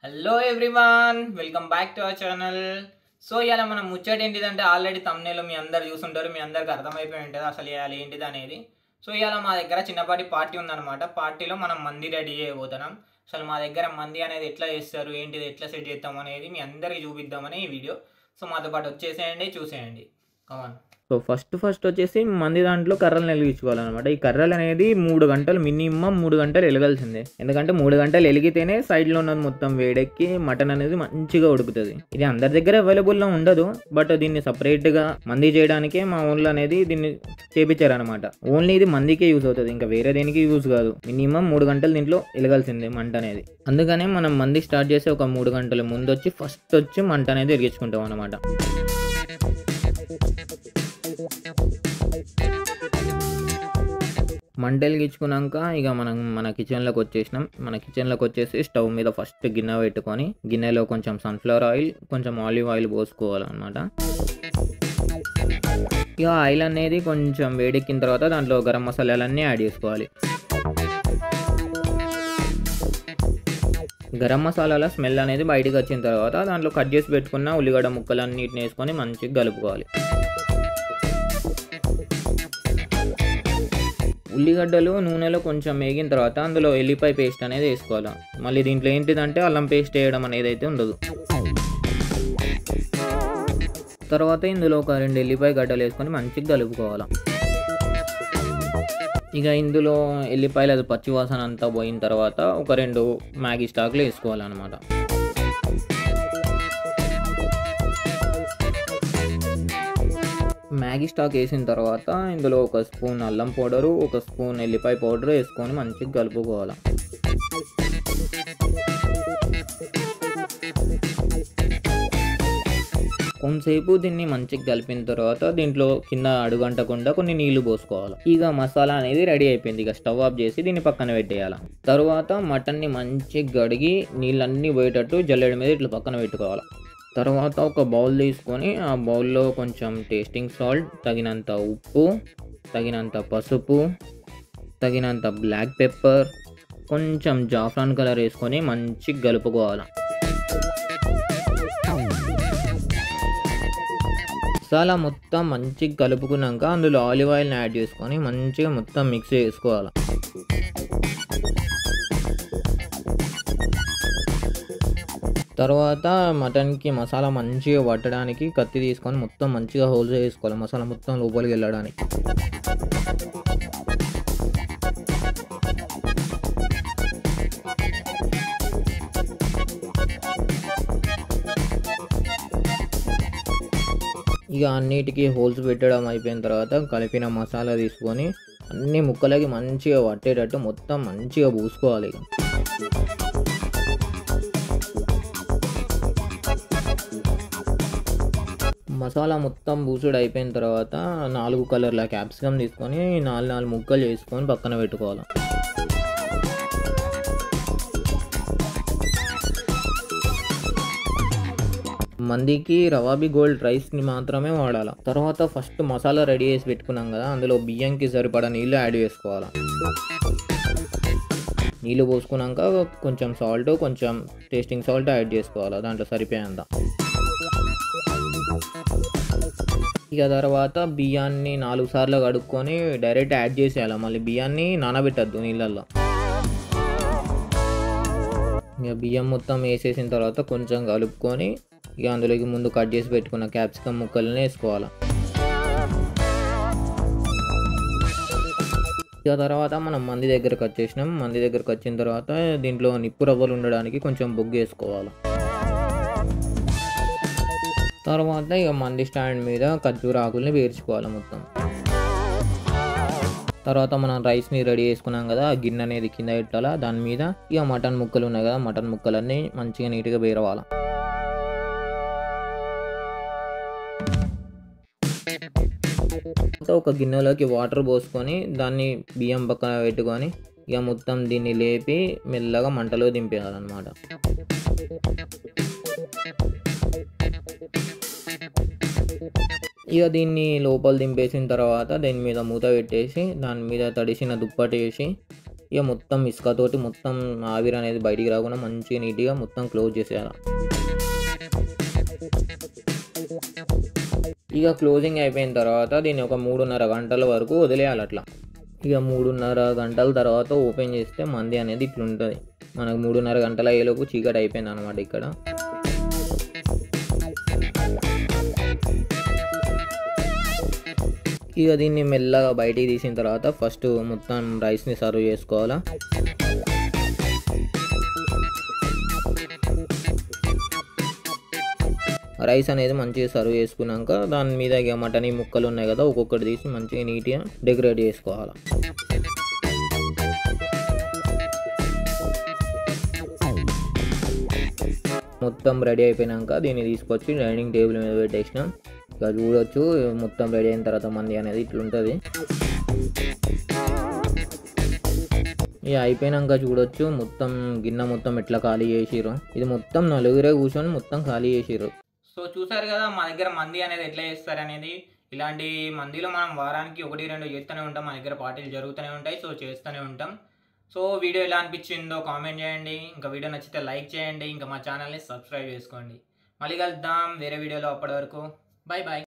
Hello everyone, welcome back to our channel. So ఇలా మనం ముచ్చట ఏంటిదంటే ఆల్రెడీ తమ్నేలో మీ అందరు చూసుంటారు, మీ అందరికి అర్థమైపోయి ఉంటుంది అసలు ఇవాళ ఏంటిది అనేది. సో ఇవాళ మా దగ్గర చిన్నపాటి పార్టీ ఉందన్నమాట. పార్టీలో మనం మంది రెడీ చేయబోతున్నాం. అసలు మా దగ్గర మంది అనేది ఎట్లా చేస్తారు, ఏంటిది ఎట్లా సెట్ చేస్తాం అనేది మీ అందరికీ చూపిద్దామని ఈ వీడియో. సో మాతో పాటు వచ్చేసేయండి, చూసేయండి. కమాన్. సో ఫస్ట్ వచ్చేసి మంది దాంట్లో కర్రలను వెలిగించుకోవాలన్నమాట. ఈ కర్రలు అనేది 3 గంటలు, మినిమం 3 గంటలు వెలగాల్సిందే. ఎందుకంటే 3 గంటలు వెలిగితేనే సైడ్లో ఉన్నది మొత్తం వేడెక్కి మటన్ అనేది మంచిగా ఉడుకుతుంది. ఇది అందరి దగ్గర అవైలబుల్లో ఉండదు, బట్ దీన్ని సపరేట్గా మంది చేయడానికే మా ఊళ్ళో అనేది దీన్ని చేపించారనమాట. ఓన్లీ ఇది మందికే యూజ్ అవుతుంది, ఇంకా వేరే దేనికి యూజ్ కాదు. మినిమం 3 గంటలు దీంట్లో వెలగాల్సిందే మంట అనేది. అందుకనే మనం మంది స్టార్ట్ చేసి ఒక 3 గంటల ముందు వచ్చి ఫస్ట్ వచ్చి మంట అనేది వెలిగించుకుంటాం అనమాట. మంట వెలిగించుకున్నాక ఇక మన కిచెన్లోకి వచ్చేసినాం. మన కిచెన్లోకి వచ్చేసి స్టవ్ మీద ఫస్ట్ గిన్నె పెట్టుకొని గిన్నెలో కొంచెం సన్ఫ్లవర్ ఆయిల్, కొంచెం ఆలివ్ ఆయిల్ పోసుకోవాలన్నమాట. ఇక ఆయిల్ అనేది కొంచెం వేడెక్కిన తర్వాత దాంట్లో గరం మసాలాలన్నీ యాడ్ చేసుకోవాలి. గరం మసాలాల స్మెల్ అనేది బయటకు వచ్చిన తర్వాత దాంట్లో కట్ చేసి పెట్టుకున్న ఉల్లిగడ్డ ముక్కలన్నిటిని వేసుకొని మంచిగా కలుపుకోవాలి. ఉల్లిగడ్డలు నూనెలో కొంచెం వేగిన తర్వాత అందులో ఎల్లిపాయ పేస్ట్ అనేది వేసుకోవాలి. మళ్ళీ దీంట్లో ఏంటిదంటే అల్లం పేస్ట్ వేయడం అనేది అయితే ఉండదు. తర్వాత ఇందులో ఒక 2 ఎల్లిపాయ గడ్డలు వేసుకొని మంచిగా కలుపుకోవాలి. ఇక ఇందులో ఎల్లిపాయలు అది పచ్చివాసన అంతా పోయిన తర్వాత ఒక 2 మ్యాగీ స్టాక్లు వేసుకోవాలన్నమాట. మ్యాగీ స్టాక్ వేసిన తర్వాత ఇందులో ఒక స్పూన్ అల్లం పౌడరు, ఒక స్పూన్ ఎల్లిపాయ పౌడర్ వేసుకొని మంచిగా కలుపుకోవాలి. కొంతసేపు దీన్ని మంచిగా కలిపిన తర్వాత దీంట్లో కింద అడుగంటకుండా కొన్ని నీళ్లు పోసుకోవాలి. ఇక మసాలా అనేది రెడీ అయిపోయింది. ఇక స్టవ్ ఆఫ్ చేసి దీన్ని పక్కన పెట్టేయాలి. తర్వాత మటన్ని మంచిగా కడిగి నీళ్ళన్నీ పోయేటట్టు జల్లెడ మీద ఇట్లా పక్కన పెట్టుకోవాలి. తర్వాత ఒక బౌల్ తీసుకొని ఆ బౌల్లో కొంచెం టేస్టింగ్ సాల్ట్, తగినంత ఉప్పు, తగినంత పసుపు, తగినంత బ్లాక్ పెప్పర్, కొంచెం జాఫ్రాన్ కలర్ వేసుకొని మంచిగా కలుపుకోవాలి. మసాలా మొత్తం మంచిగా కలుపుకున్నాక అందులో ఆలివ్ ఆయిల్ని యాడ్ చేసుకొని మంచిగా మొత్తం మిక్స్ చేసుకోవాలి. తర్వాత మటన్కి మసాలా మంచిగా పట్టడానికి కత్తి తీసుకొని మొత్తం మంచిగా హోల్స్ వేసుకోవాలి, మసాలా మొత్తం లోపలికి వెళ్ళడానికి. ఇక అన్నిటికీ హోల్స్ పెట్టడం అయిపోయిన తర్వాత కలిపిన మసాలా తీసుకొని అన్ని ముక్కలకి మంచిగా పట్టేటట్టు మొత్తం మంచిగా పూసుకోవాలి. మసాలా మొత్తం పూసుడు అయిపోయిన తర్వాత 4 కలర్ల క్యాప్సికమ్ తీసుకొని 4 ముక్కలు చేసుకొని పక్కన పెట్టుకోవాలి. మందికి రవాబీ గోల్డ్ రైస్ని మాత్రమే వాడాలి. తర్వాత ఫస్ట్ మసాలా రెడీ చేసి పెట్టుకున్నాం కదా, అందులో బియ్యంకి సరిపడా నీళ్ళు యాడ్ చేసుకోవాలి. నీళ్ళు పోసుకున్నాక కొంచెం సాల్ట్, కొంచెం టేస్టింగ్ సాల్ట్ యాడ్ చేసుకోవాలి దాంట్లో సరిపోయేంత. ఇక తర్వాత బియ్యాన్ని 4 సార్లు కడుక్కొని డైరెక్ట్ యాడ్ చేసేయాలి. మళ్ళీ బియ్యాన్ని నానబెట్టద్దు నీళ్ళల్లో. ఇక బియ్యం మొత్తం వేసేసిన తర్వాత కొంచెం కలుపుకొని ఇక అందులోకి ముందు కట్ చేసి పెట్టుకున్న క్యాప్సికమ్ ముక్కల్ని వేసుకోవాలి. ఇక తర్వాత మనం మంది దగ్గరకు వచ్చేసినాం. మంది దగ్గరకు వచ్చిన తర్వాత దీంట్లో నిప్పు రవ్వలు ఉండడానికి కొంచెం బొగ్గు వేసుకోవాలి. తర్వాత ఇక మంది స్టాండ్ మీద ఖర్జూర ఆకుల్ని పేర్చుకోవాలి మొత్తం. తర్వాత మనం రైస్ని రెడీ చేసుకున్నాం కదా, ఆ గిన్నె అనేది కింద పెట్టాలా. దాని మీద ఇక మటన్ ముక్కలు ఉన్నాయి కదా, మటన్ ముక్కలన్నీ మంచిగా నీట్గా పేరవాలి. ఒక గిన్నెలోకి వాటర్ పోసుకొని దాన్ని బియ్యం పక్కన పెట్టుకొని ఇక మొత్తం దీన్ని లేపి మెల్లగా మంటలో దింపేయాలన్నమాట. ఇక దీన్ని లోపల దింపేసిన తర్వాత దీని మీద మూత పెట్టేసి దాని మీద తడిసిన దుప్పటి వేసి ఇక మొత్తం ఇసుకతోటి మొత్తం ఆవిరి అనేది బయటికి రాకుండా మంచిగా నీట్గా మొత్తం క్లోజ్ చేసేయాలి. ఇక క్లోజింగ్ అయిపోయిన తర్వాత దీన్ని ఒక 3.5 గంటల వరకు వదిలేయాలి అట్లా. ఇక 3.5 గంటల తర్వాత ఓపెన్ చేస్తే మంది అనేది ఇట్లుంటుంది. మనకు 3.5 గంటల అయ్యేలోపు చీకటి అయిపోయింది అనమాట. ఇక్కడ ఇక దీన్ని మెల్లగా బయటికి తీసిన తర్వాత ఫస్ట్ మొత్తం రైస్ని సర్వ్ చేసుకోవాలా. రైస్ అనేది మంచిగా సర్వ్ చేసుకున్నాక దాని మీద ఇక మటన్ ముక్కలు ఉన్నాయి కదా, ఒక్కొక్కటి తీసి మంచిగా నీట్గా డెకరేట్ చేసుకోవాలి. మొత్తం రెడీ అయిపోయినాక దీన్ని తీసుకొచ్చి డైనింగ్ టేబుల్ మీద పెట్టేసినాం. ఇక చూడొచ్చు మొత్తం రెడీ అయిన తర్వాత మంది అనేది ఇట్లుంటుంది. ఇక అయిపోయినాక చూడొచ్చు మొత్తం గిన్నె మొత్తం ఎట్లా ఖాళీ చేసిర్రు. ఇది మొత్తం నలుగురే కూర్చొని మొత్తం ఖాళీ చేసిర్రు. సో చూసారు కదా మా దగ్గర మంది అనేది ఎట్లా చేస్తారు అనేది. ఇలాంటి మందిలో మనం వారానికి 1-2 చేస్తూనే ఉంటాం. మా దగ్గర పార్టీలు జరుగుతూనే ఉంటాయి. సో చేస్తూనే ఉంటాం. సో వీడియో ఎలా అనిపించిందో కామెంట్ చేయండి. ఇంకా వీడియో నచ్చితే లైక్ చేయండి. ఇంకా మా ఛానల్ని సబ్స్క్రైబ్ చేసుకోండి. మళ్ళీ కలుద్దాం వేరే వీడియోలో. అప్పటి వరకు బాయ్ బాయ్.